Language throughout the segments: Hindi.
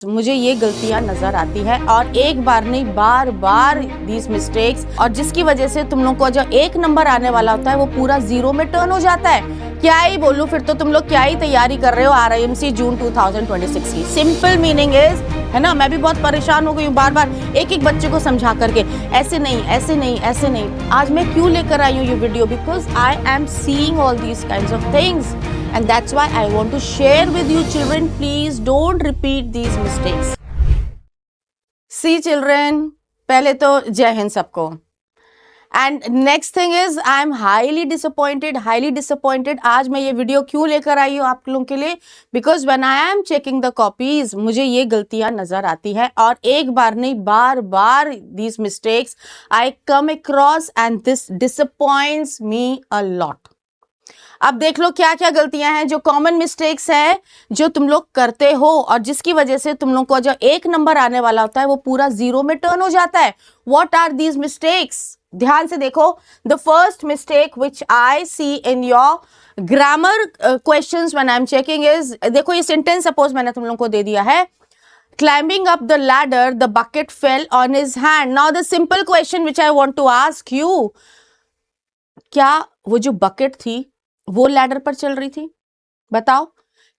मुझे ये गलतियां नजर आती है और एक बार नहीं बार बार दीज मिस्टेक्स, और जिसकी वजह से तुम लोग को जो एक नंबर आने वाला होता है वो पूरा जीरो में टर्न हो जाता है। क्या ही बोलूं, फिर तो तुम लोग क्या ही तैयारी कर रहे हो RIMC जून 2026 की। सिंपल मीनिंग इज, है ना, मैं भी बहुत परेशान हो गई हूँ बार बार एक एक बच्चे को समझा करके, ऐसे नहीं ऐसे नहीं ऐसे नहीं। आज मैं क्यों लेकर आई हूँ ये video? Because I am seeing all these kinds of things and that's why I want to share with you children. Please don't repeat these mistakes. See children, पहले तो जय हिंद सबको। And next thing is I am highly disappointed. आज मैं ये वीडियो क्यों लेकर आई हूँ आप लोगों के लिए? Because when I am checking the copies, मुझे ये गलतियां नजर आती है और एक बार नहीं बार बार these mistakes I come across and this disappoints me a lot. अब देख लो क्या क्या गलतियां हैं जो कॉमन मिस्टेक्स है जो तुम लोग करते हो और जिसकी वजह से तुम लोग को जो एक नंबर आने वाला होता है वो पूरा जीरो में टर्न हो जाता है। What are these mistakes? ध्यान से देखो। The first mistake which I see in your grammar questions when I am checking is, देखो ये सेंटेंस सपोज मैंने तुम लोग को दे दिया है, climbing up the ladder the bucket fell on his hand. Now the simple question which I want to ask you, क्या वो जो बकेट थी वो लैडर पर चल रही थी? बताओ,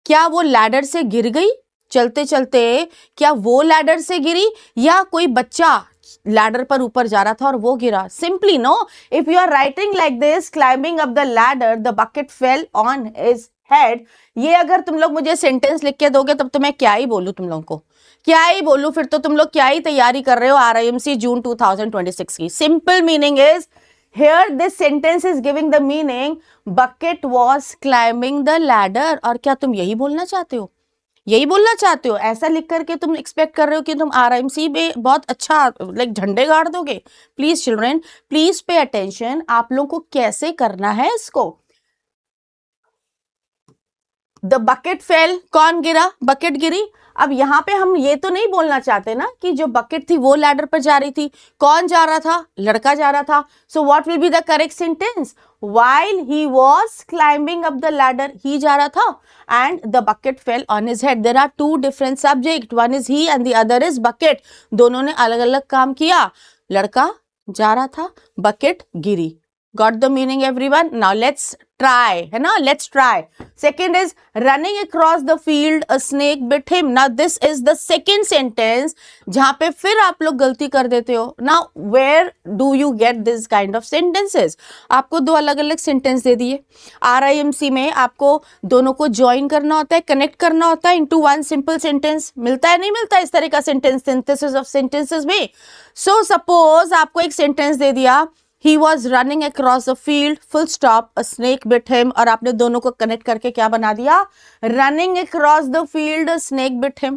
क्या वो लैडर से गिर गई चलते चलते? क्या वो लैडर से गिरी या कोई बच्चा लैडर पर ऊपर जा रहा था और वो गिरा? Simply no. If you are writing like this, climbing up the ladder the bucket fell on his head, ये अगर तुम लोग मुझे सेंटेंस लिख के दोगे तब तो मैं क्या ही बोलूं तुम लोगों को, क्या ही बोलूं? फिर तो तुम लोग क्या ही तैयारी कर रहे हो RIMC जून 2026 की। Simple meaning is, here this sentence is giving the meaning bucket was climbing the ladder। और क्या तुम यही बोलना चाहते हो? यही बोलना चाहते हो? ऐसा लिख करके तुम एक्सपेक्ट कर रहे हो कि तुम RIMC में बहुत अच्छा लाइक झंडे गाड़ दोगे? Please children, please pay attention. आप लोगों को कैसे करना है इसको? द बकेट फेल, कौन गिरा? बकेट गिरी। अब यहाँ पे हम ये तो नहीं बोलना चाहते ना कि जो बकेट थी वो लैडर पर जा रही थी। कौन जा रहा था? लड़का जा रहा था। So what will be the correct sentence? While he was climbing up the ladder, he जा रहा था and the bucket fell on his head. There are two different subject, one is he and the other is bucket. दोनों ने अलग अलग काम किया। लड़का जा रहा था, bucket Giri. Got the meaning everyone? Now let's try, है ना? Let's try. Second is running across the field a snake bit him. Now this is the second sentence जहाँ पे फिर आप लोग गलती कर देते हो। Now where do you get this kind of sentences? आपको दो अलग अलग सेंटेंस दे दिए। RIMC में आपको दोनों को ज्वाइन करना होता है, कनेक्ट करना होता है into one simple sentence। मिलता है नहीं मिलता इस तरह का सेंटेंस सिंथेसिस ऑफ सेंटेंसेस में? So suppose आपको एक सेंटेंस दे दिया, He was running across the field, full stop, a snake bit him, और आपने दोनों को कनेक्ट करके क्या बना दिया? Running across the field, a snake bit him.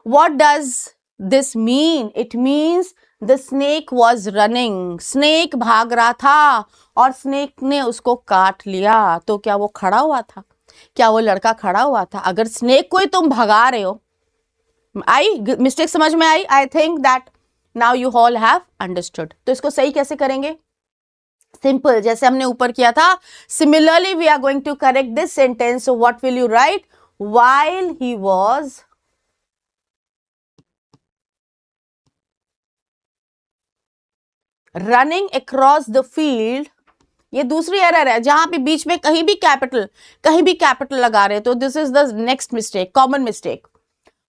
What does this mean? It means the snake was running. Snake भाग रहा था और snake ने उसको काट लिया। तो क्या वो खड़ा हुआ था? क्या वो लड़का खड़ा हुआ था? अगर snake को ही तुम भगा रहे हो, आई मिस्टेक समझ में आई? I think that now you all have understood. तो इसको सही कैसे करेंगे? सिंपल, जैसे हमने ऊपर किया था। Similarly we are going to correct this sentence. So what will you write? While he was running across the field, ये दूसरी एरर है जहां पे बीच में कहीं भी कैपिटल लगा रहे, तो this is the next mistake, common mistake.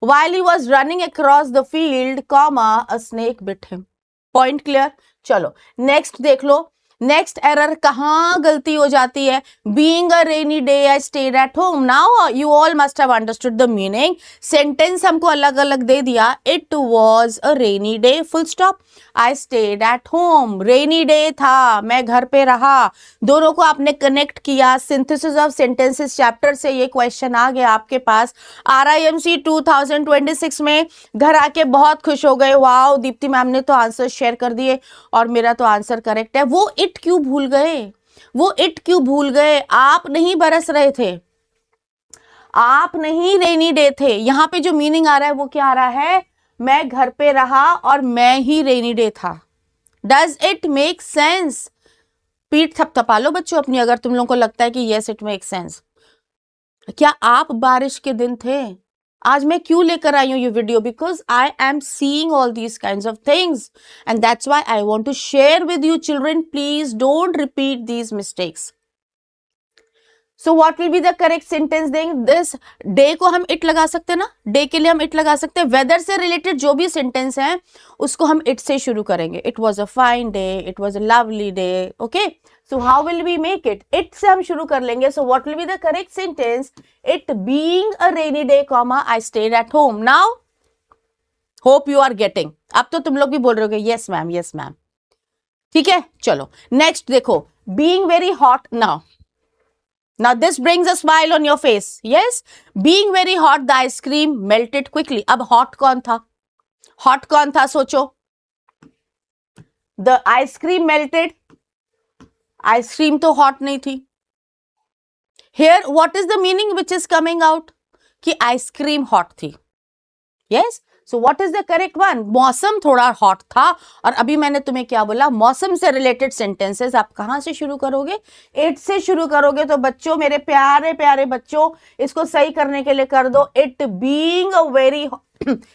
While he was running across the field, comma, a snake bit him. Point clear? चलो नेक्स्ट देख लो। नेक्स्ट एरर कहाँ गलती हो जाती है? Being a rainy day, I stayed at home. Now you all must have understood the meaning. Sentence हमको अलग अलग दे दिया। It was a rainy day, full stop. I stayed at home. Rainy day था, मैं घर पे रहा। दोनों को आपने कनेक्ट किया। सिंथेसिस ऑफ सेंटेंसेस चैप्टर से ये क्वेश्चन आ गया आपके पास। RIMC 2026 में घर आके बहुत खुश हो गए, वाओ दीप्ति मैम ने तो आंसर शेयर कर दिए और मेरा तो आंसर करेक्ट है। वो इट क्यों भूल गए? वो इट क्यों भूल गए? आप नहीं बरस रहे थे, आप नहीं रेनी डे थे। यहां पे जो मीनिंग आ रहा है वो क्या आ रहा है? मैं घर पे रहा और मैं ही रेनी डे था। Does it make sense? पीठ थपथपा लो बच्चों अपनी अगर तुम लोगों को लगता है कि यस इट मेक सेंस। क्या आप बारिश के दिन थे? आज मैं क्यों लेकर आई हूँ ये video? Because I am seeing all these kinds of things and that's why I want to share with you children, please don't repeat these mistakes. So what will be the correct sentence देंगे? दिस डे को हम इट लगा सकते हैं ना, डे के लिए हम इट लगा सकते हैं. वेदर से रिलेटेड जो भी सेंटेंस है उसको हम इट से शुरू करेंगे. It was a fine day, it was a lovely day. Okay, so how will we make it? It से हम शुरू कर लेंगे. So what will be the correct sentence? It being a rainy day comma I stayed at home. Now hope you are getting. अब तो तुम लोग भी बोल रहे होगे यस मैम, यस मैम. ठीक है, चलो नेक्स्ट देखो. Being very hot. Now this brings a smile on your face. Yes, being very hot, the ice cream melted quickly. अब hot कौन था? Hot कौन था सोचो? The ice cream melted. Ice cream तो hot नहीं थी. Here, what is the meaning which is coming out? कि ice cream hot थी. Yes. So what is the correct one? मौसम थोड़ा हॉट था. और अभी मैंने तुम्हें क्या बोला? मौसम से रिलेटेड सेंटेंसेस आप कहां से शुरू करोगे? इट से शुरू करोगे. तो बच्चों, मेरे प्यारे प्यारे बच्चों, इसको सही करने के लिए कर दो it being a very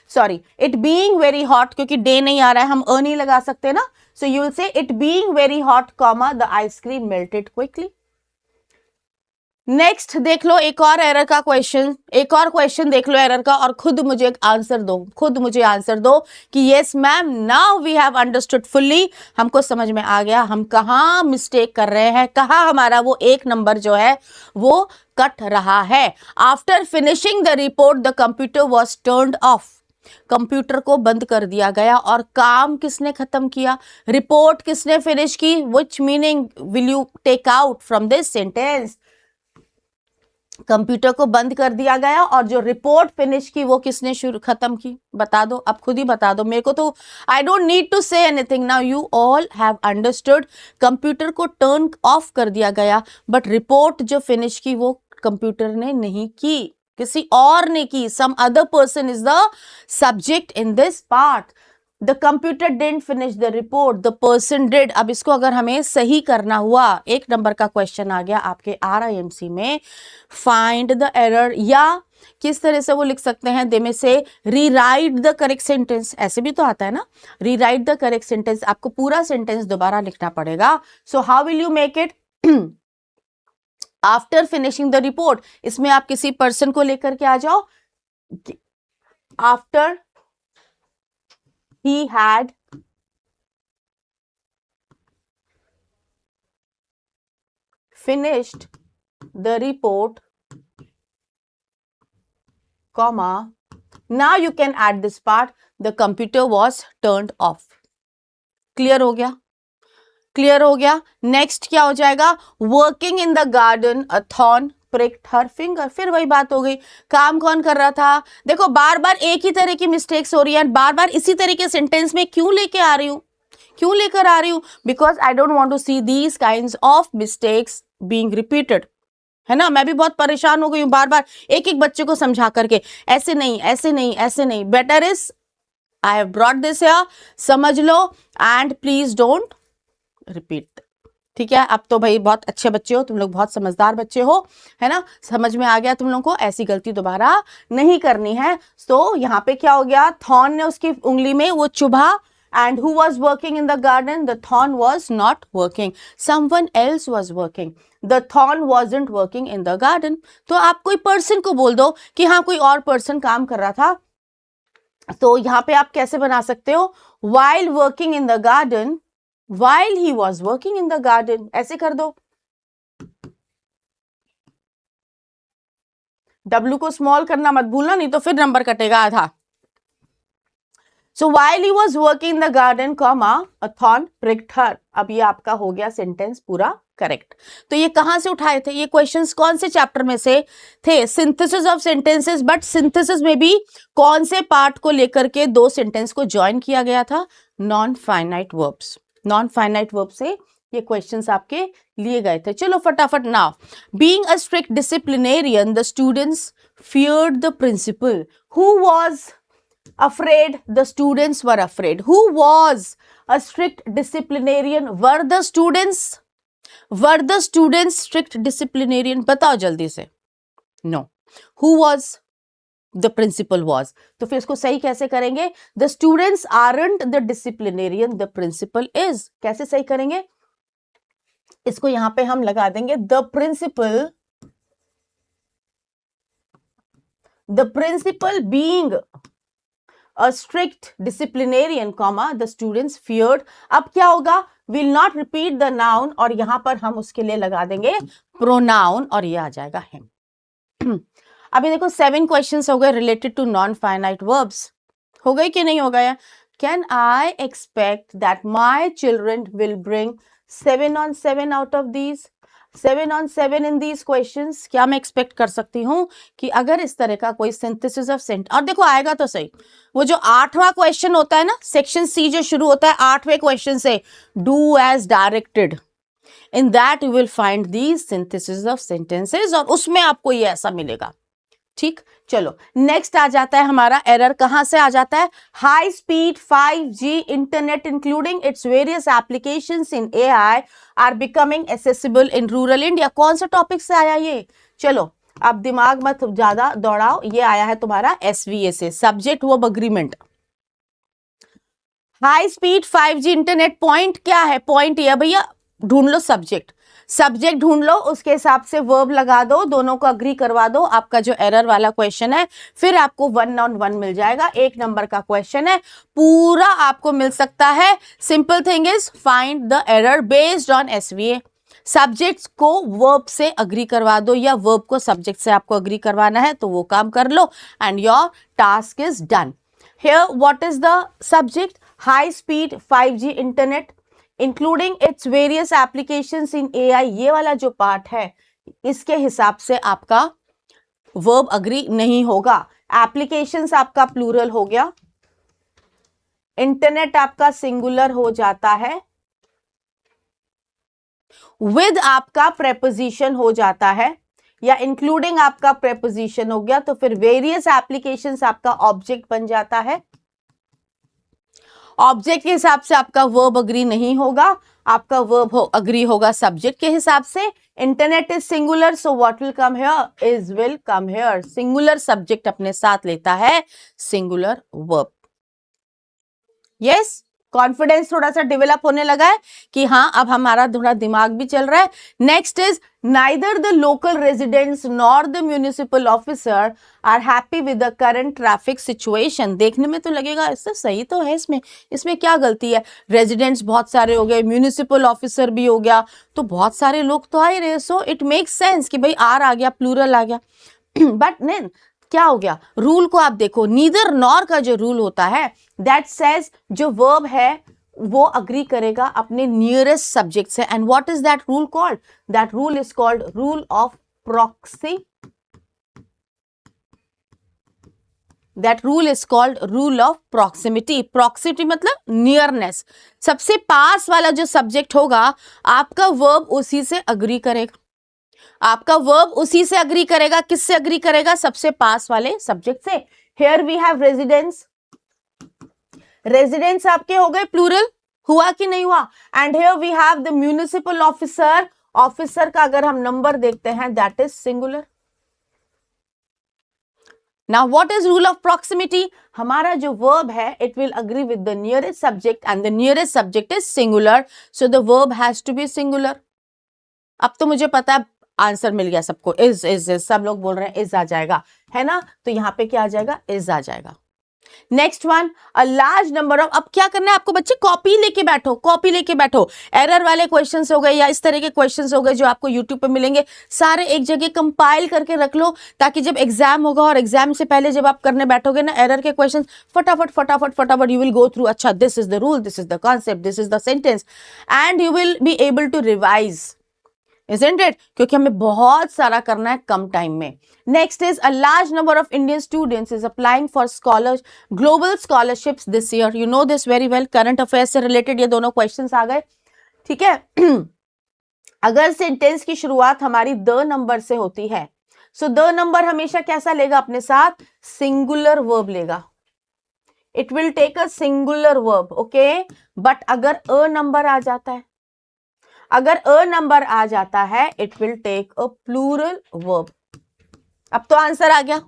sorry, it being very hot, क्योंकि डे नहीं आ रहा है, हम अ नहीं लगा सकते ना. So you will say it being very hot comma the ice cream melted quickly. Next देख लो एक और एरर का क्वेश्चन, एक और क्वेश्चन देख लो एरर का, और खुद मुझे एक आंसर दो, खुद मुझे आंसर दो कि yes ma'am, now we have understood fully. हमको समझ में आ गया हम कहाँ मिस्टेक कर रहे हैं, कहाँ हमारा वो एक नंबर जो है वो कट रहा है. After finishing the report the computer was turned of. Computer को बंद कर दिया गया. और काम किसने खत्म किया? रिपोर्ट किसने फिनिश की? Which meaning will you take out from this sentence? Computer को बंद कर दिया गया और जो रिपोर्ट फिनिश की वो किसने शुरू खत्म की? बता दो, अब खुद ही बता दो मेरे को. तो I don't need to say anything. Now you all have understood. Computer को टर्न ऑफ कर दिया गया, बट रिपोर्ट जो फिनिश की वो कंप्यूटर ने नहीं की, किसी और ने की. Some other person is the subject in this part. The computer didn't finish the report, the person did. अब इसको अगर हमें सही करना हुआ, एक नंबर का क्वेश्चन आ गया आपके RIMC में, फाइंड द एरर, या किस तरह से वो लिख सकते हैं, दे में से रीराइट द करेक्ट सेंटेंस. ऐसे भी तो आता है ना, रीराइट द करेक्ट सेंटेंस. आपको पूरा सेंटेंस दोबारा लिखना पड़ेगा. सो how will you make it? After finishing the report, इसमें आप किसी पर्सन को लेकर के आ जाओ. After he had finished the report, comma, now you can add this part, the computer was turned off. Clear हो गया? क्लियर हो गया. नेक्स्ट क्या हो जाएगा? Working in the garden a thorn pricked her finger. फिर वही बात हो गई. काम कौन कर रहा था? देखो बार बार एक ही तरह की मिस्टेक्स हो रही है, बार बार इसी तरह के सेंटेंस में क्यों लेके आ रही हूं, क्यों लेकर आ रही हूं? Because I don't want to see these kinds of mistakes being repeated. है ना, मैं भी बहुत परेशान हो गई हूं बार बार एक एक बच्चे को समझा करके, ऐसे नहीं, ऐसे नहीं, ऐसे नहीं. Better is I have brought this here, समझ लो एंड प्लीज डोंट रिपीट. ठीक है, अब तो भाई बहुत अच्छे बच्चे हो तुम लोग, बहुत समझदार बच्चे हो, है ना, समझ में आ गया तुम लोगों को, ऐसी गलती दोबारा नहीं करनी है. तो यहाँ पे क्या हो गया? थॉर्न ने उसकी उंगली में वो चुभा. And who was working in the garden? The thorn was not working, someone else was working. The thorn wasn't working in the garden. तो आप कोई पर्सन को बोल दो कि हाँ कोई और पर्सन काम कर रहा था. तो यहाँ पे आप कैसे बना सकते हो? while working in the garden, while he was working in the garden, ऐसे कर दो. W को स्मॉल करना मत भूलना, नहीं तो फिर नंबर कटेगा आधा. So while he was working in the garden, comma, a thorn pricked her. अब ये आपका हो गया सेंटेंस पूरा करेक्ट. तो ये कहां से उठाए थे? ये क्वेश्चंस कौन से चैप्टर में से थे? Synthesis of sentences. But synthesis में भी कौन से पार्ट को लेकर के दो सेंटेंस को ज्वाइन किया गया था? Non finite verbs. Non finite verb से ये क्वेश्चंस आपके लिए गए थे. चलो फटाफट. Now being a strict disciplinarian the students feared the principal. Who was afraid? The students were afraid. Who was a strict disciplinarian? Were the students? Were the students strict disciplinarian? बताओ जल्दी से. No. Who was? The principal was. तो फिर इसको सही कैसे करेंगे? The students aren't the disciplinarian, the principal is. कैसे सही करेंगे? इसको यहां पे हम लगा देंगे the principal being a strict disciplinarian, comma, the students feared। अब क्या होगा? will not repeat the noun और यहां पर हम उसके लिए लगा देंगे pronoun और ये आ जाएगा him। अभी देखो 7 क्वेश्चंस हो गए related to non finite verbs. हो गए कि नहीं हो गया? Can I expect that my children will bring 7 on 7 out of these, 7 on 7 in these questions? क्या मैं एक्सपेक्ट कर सकती हूँ कि अगर इस तरह का कोई सिंथेसिस ऑफ सेंट, और देखो आएगा तो सही, वो जो 8वां क्वेश्चन होता है ना, सेक्शन सी जो शुरू होता है 8वें क्वेश्चन से, do as directed, in that you will find these synthesis of sentences, और उसमें आपको ये ऐसा मिलेगा। ठीक, चलो नेक्स्ट आ जाता है हमारा एरर। कहां से आ जाता है? High speed 5G internet including its various applications in AI are becoming accessible in rural India. कौन सा टॉपिक से आया ये? चलो अब दिमाग मत ज्यादा दौड़ाओ, ये आया है तुम्हारा SVA से, subject verb agreement. High speed 5G internet, point क्या है? पॉइंट ये भैया, ढूंढ लो सब्जेक्ट, सब्जेक्ट ढूंढ लो, उसके हिसाब से वर्ब लगा दो, दोनों को अग्री करवा दो। आपका जो एरर वाला क्वेश्चन है फिर आपको 1 on 1 मिल जाएगा। 1 नंबर का क्वेश्चन है, पूरा आपको मिल सकता है। Simple thing is find the error based on SVA। Subjects को वर्ब से अग्री करवा दो या वर्ब को सब्जेक्ट से आपको अग्री करवाना है तो वो काम कर लो and your task is done. Here what is the subject? High speed 5G internet including its various applications in AI। ये वाला जो पार्ट है इसके हिसाब से आपका वर्ब अग्री नहीं होगा। एप्लीकेशंस आपका प्लूरल हो गया, इंटरनेट आपका सिंगुलर हो जाता है, विद आपका प्रेपोजिशन हो जाता है, या इंक्लूडिंग आपका प्रेपोजिशन हो गया, तो फिर वेरियस एप्लीकेशंस आपका ऑब्जेक्ट बन जाता है। ऑब्जेक्ट के हिसाब से आपका वर्ब अग्री नहीं होगा, आपका वर्ब अग्री होगा सब्जेक्ट के हिसाब से। Internet is singular, so what will come here? Is will come here. Singular subject अपने साथ लेता है सिंगुलर वर्ब। यस, कॉन्फिडेंस थोड़ा सा डेवलप होने लगा है कि हाँ अब हमारा थोड़ा दिमाग भी चल रहा है। Next is neither the local residents nor the municipal officer are happy with the current traffic situation. देखने में तो लगेगा इससे सही तो है, इसमें क्या गलती है? रेजिडेंट्स बहुत सारे हो गए, म्यूनिसिपल ऑफिसर भी हो गया, तो बहुत सारे लोग तो आ ही रहे, सो इट मेक्स सेंस कि भाई आर आ गया, प्लूरल आ गया। बट नहीं, क्या हो गया? रूल को आप देखो, नीदर नॉर का जो रूल होता है दैट सेज जो वर्ब है वो अग्री करेगा अपने नियरेस्ट सब्जेक्ट से। And what is that rule called? That rule is called rule of proxy. That rule is called rule of proximity. Proximity मतलब नियरनेस। सबसे पास वाला जो सब्जेक्ट होगा आपका वर्ब उसी से अग्री करेगा, आपका वर्ब उसी से अग्री करेगा। किससे अग्री करेगा? सबसे पास वाले सब्जेक्ट से। Here we have residence, residents आपके हो गए प्लूरल, हुआ कि नहीं हुआ? And here we have the municipal officer, officer का अगर हम नंबर देखते हैं that is singular. Now what is rule of proximity? हमारा जो वर्ब है it will agree with the nearest subject and the nearest subject is singular, so the verb has to be singular. अब तो मुझे पता है आंसर मिल गया सबको, इज सब लोग बोल रहे हैं इज आ जाएगा, है ना? तो यहाँ पे क्या आ जाएगा? इज आ जाएगा। Next one, a large number of. अब क्या करना है आपको बच्चे? कॉपी लेके बैठो, कॉपी लेके बैठो। एरर वाले क्वेश्चंस हो गए या इस तरह के क्वेश्चंस हो गए जो आपको यूट्यूब पे मिलेंगे, सारे एक जगह कंपाइल करके रख लो, ताकि जब एग्जाम होगा और एग्जाम से पहले जब आप करने बैठोगे ना एरर के क्वेश्चंस, फटाफट फटाफट फटाफट यू विल गो थ्रू। अच्छा, this is the rule, this is the concept, this is the sentence, and you will be able to revise, isn't it? क्योंकि हमें बहुत सारा करना है कम टाइम में। Next is a large number of Indian students is applying for scholars global scholarships this year. You know this very well. Current affairs से रिलेटेड ये दोनों क्वेश्चंस आ गए, ठीक है। अगर सेंटेंस की शुरुआत हमारी द नंबर से होती है, सो द नंबर हमेशा कैसा लेगा अपने साथ? सिंगुलर वर्ब लेगा। It will take a singular verb, okay. But अगर अ नंबर आ जाता है, अगर अ नंबर आ जाता है it will take a plural verb. अब तो आंसर आ गया।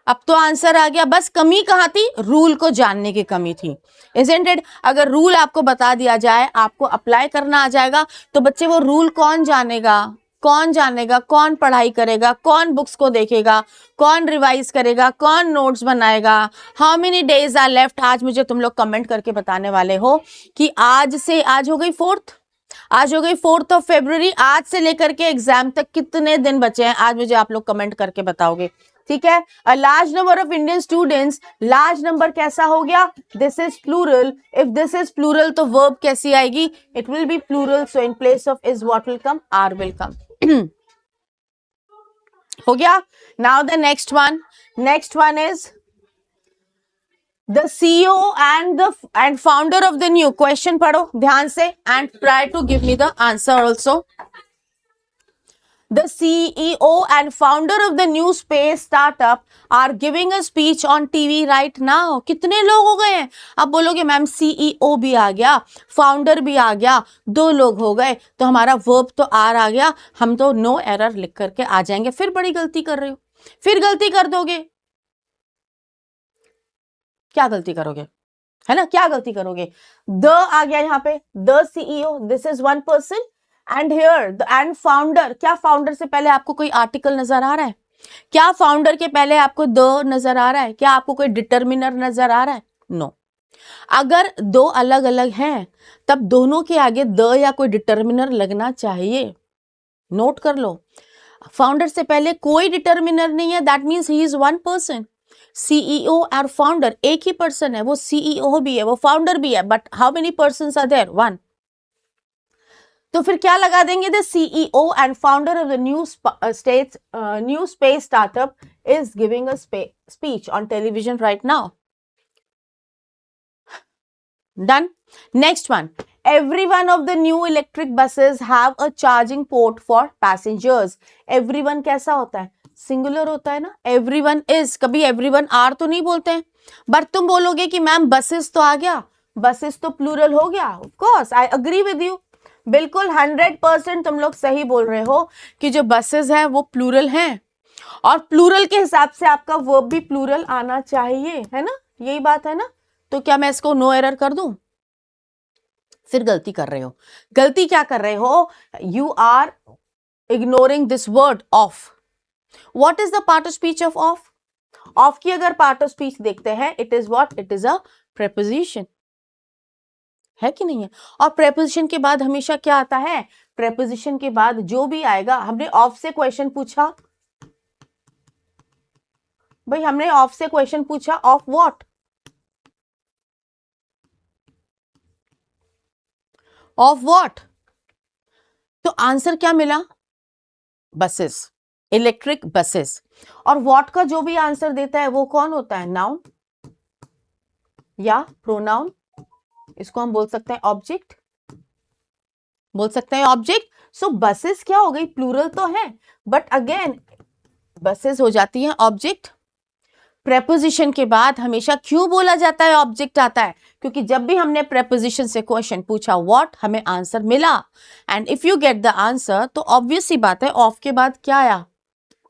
अब तो आंसर आ गया। बस कमी कहाँ थी? रूल को जानने की कमी थी, इजंट इट? अगर रूल आपको बता दिया जाए, आपको अप्लाई करना आ जाएगा, तो बच्चे वो रूल कौन जानेगा? कौन जानेगा? कौन पढ़ाई करेगा? कौन बुक्स को देखेगा? कौन रिवाइज करेगा? कौन नोट्स बनाएगा? How many days are left? आज मुझे तुम लोग कमेंट करके बताने वाले हो कि आज हो गई 4th ऑफ February। आज से लेकर के एग्जाम तक कितने दिन बचे हैं? आज मुझे आप लोग कमेंट करके बताओगे, ठीक है? A large number of Indian students, large number कैसा हो गया? This is plural. If this is plural तो वर्ब कैसी आएगी? It will be plural, so in place of is what will come? Are will come. हो गया? Now the next one is the CEO and founder of the new, question पढ़ो ध्यान से and try to give me the answer also. The CEO and founder of the new space startup are giving a speech on TV right now. कितने लोग हो गए हैं? आप बोलोगे मैम CEO भी आ गया, फाउंडर भी आ गया, 2 लोग हो गए, तो हमारा वर्ब तो आर आ गया, हम तो नो एरर लिख करके आ जाएंगे। फिर बड़ी गलती कर रहे हो, फिर गलती कर दोगे। क्या गलती करोगे? है ना, क्या गलती करोगे? द आ गया यहाँ पे, the CEO, this is 1 person and here the end founder. क्या फाउंडर से पहले आपको कोई आर्टिकल नजर आ रहा है? क्या फाउंडर के पहले आपको द नजर आ रहा है? क्या आपको कोई डिटर्मिनर नजर आ रहा है? नो। अगर 2 अलग अलग हैं तब दोनों के आगे द या कोई डिटर्मिनर लगना चाहिए। नोट कर लो, फाउंडर से पहले कोई डिटर्मिनर नहीं है, that means he is 1 person. CEO और फाउंडर एक ही पर्सन है, वो CEO भी है, वो फाउंडर भी है, but how many persons are there? 1। तो फिर क्या लगा देंगे? The CEO and founder of the new space startup is giving a speech on television right now. Done. Next one, everyone of the new electric buses have a charging port for passengers. everyone कैसा होता है? सिंगुलर होता है ना। everyone is, कभी everyone are तो नहीं बोलते हैं। बट तुम बोलोगे कि मैम बसेस तो आ गया, बसेस तो प्लूरल हो गया। Of course I agree with you, बिल्कुल 100% तुम लोग सही बोल रहे हो कि जो बसेस हैं वो प्लूरल हैं, और प्लूरल के हिसाब से आपका वर्ब भी प्लूरल आना चाहिए, है ना? यही बात है ना? तो क्या मैं इसको नो एरर कर दूं? फिर गलती कर रहे हो। गलती क्या कर रहे हो? You are ignoring this word of. What is the part of speech of of? Of की अगर पार्ट ऑफ स्पीच देखते हैं, it is what? It is a preposition, है कि नहीं है? और प्रेपोजिशन के बाद हमेशा क्या आता है? प्रेपोजिशन के बाद जो भी आएगा, हमने ऑफ से क्वेश्चन पूछा भाई, हमने ऑफ से क्वेश्चन पूछा, ऑफ व्हाट? Of what? तो आंसर क्या मिला? Buses, electric buses. और व्हाट का जो भी आंसर देता है वो कौन होता है? नाउन या प्रोनाउन। इसको हम बोल सकते हैं ऑब्जेक्ट, बोल सकते हैं ऑब्जेक्ट। सो बसेस क्या हो गई? प्लूरल तो है, बट अगेन बसेस हो जाती हैं ऑब्जेक्ट। प्रेपोजिशन के बाद हमेशा क्यों बोला जाता है ऑब्जेक्ट आता है? क्योंकि जब भी हमने प्रेपोजिशन से क्वेश्चन पूछा व्हाट, हमें आंसर मिला। And if you get the answer, तो ऑब्वियस सी बात है ऑफ के बाद क्या आया?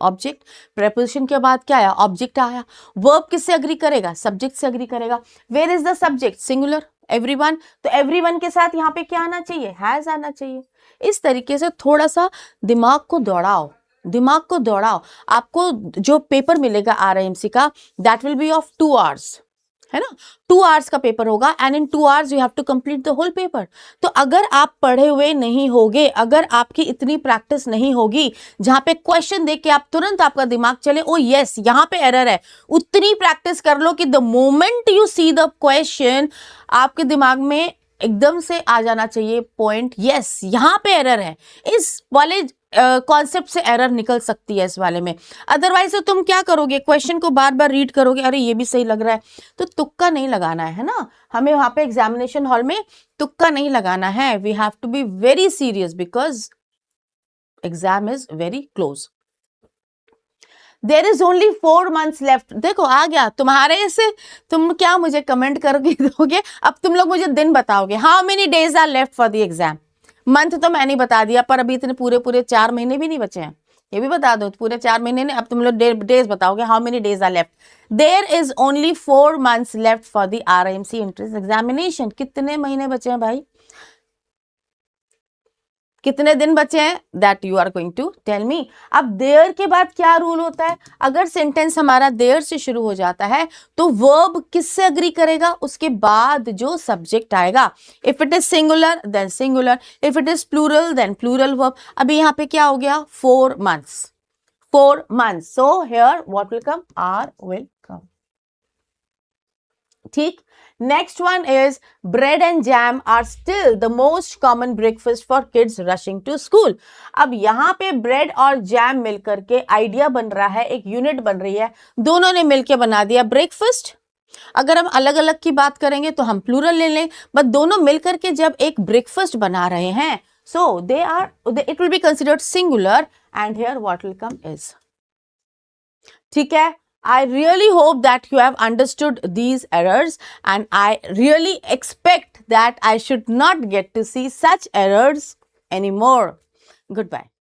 ऑब्जेक्ट। प्रेपोजिशन के बाद क्या आया? ऑब्जेक्ट आया। वर्ब किससे अग्री करेगा? सब्जेक्ट से अग्री करेगा। Where is the subject? Singular, everyone. तो एवरीवन के साथ यहाँ पे क्या आना चाहिए? हैज आना चाहिए। इस तरीके से थोड़ा सा दिमाग को दौड़ाओ, दिमाग को दौड़ाओ। आपको जो पेपर मिलेगा RIMC का, that will be of 2 hours, है ना? 2 hours का पेपर होगा, and in 2 hours you have to complete the whole paper. तो अगर आप पढ़े हुए नहीं होगे, अगर आपकी इतनी प्रैक्टिस नहीं होगी जहां पे क्वेश्चन देख के आप तुरंत आपका दिमाग चले ओ यस यहाँ पे एरर है, उतनी प्रैक्टिस कर लो कि the moment you see the question आपके दिमाग में एकदम से आ जाना चाहिए पॉइंट, यस यहाँ पे एरर है। इस वाले कॉन्सेप्ट से एरर निकल सकती है इस वाले में। अदरवाइज तो तुम क्या करोगे? क्वेश्चन को बार बार रीड करोगे, अरे ये भी सही लग रहा है, तो तुक्का नहीं लगाना है ना? हमें वहां पे एग्जामिनेशन हॉल में तुक्का नहीं लगाना है। We have to be very serious because exam is very close. There is only 4 months left. देखो आ गया तुम्हारे से, तुम क्या मुझे कमेंट करके दोगे? अब तुम लोग मुझे दिन बताओगे, how many days are left for the exam. Month तो मैंने बता दिया, पर अभी इतने पूरे 4 महीने भी नहीं बचे हैं, ये भी बता दो, पूरे 4 महीने ने, अब तुम लोग डेज बताओगे, how many days are left. There is only 4 months left for the RIMC entrance examination. कितने महीने बचे हैं भाई, कितने दिन बचे हैं, that you are going to tell me. अब देयर के बाद क्या रूल होता है, अगर सेंटेंस हमारा देयर से शुरू हो जाता है तो वर्ब किससे अग्री करेगा, उसके बाद जो सब्जेक्ट आएगा। If it is singular then singular, if it is plural then plural verb. अभी यहाँ पे क्या हो गया, 4 months, 4 months, so here what will come, R will come। ठीक। Next one is bread and jam are still the most common breakfast for kids rushing to school. अब यहाँ पे ब्रेड और जैम मिलकर के आइडिया बन रहा है, एक यूनिट बन रही है, दोनों ने मिलकर बना दिया ब्रेकफास्ट। अगर हम अलग अलग की बात करेंगे तो हम प्लूरल ले लें, बट दोनों मिलकर के जब एक ब्रेकफास्ट बना रहे हैं, so they are, it will be considered singular and here what will come is. ठीक है, I really hope that you have understood these errors, and I really expect that I should not get to see such errors anymore. Goodbye.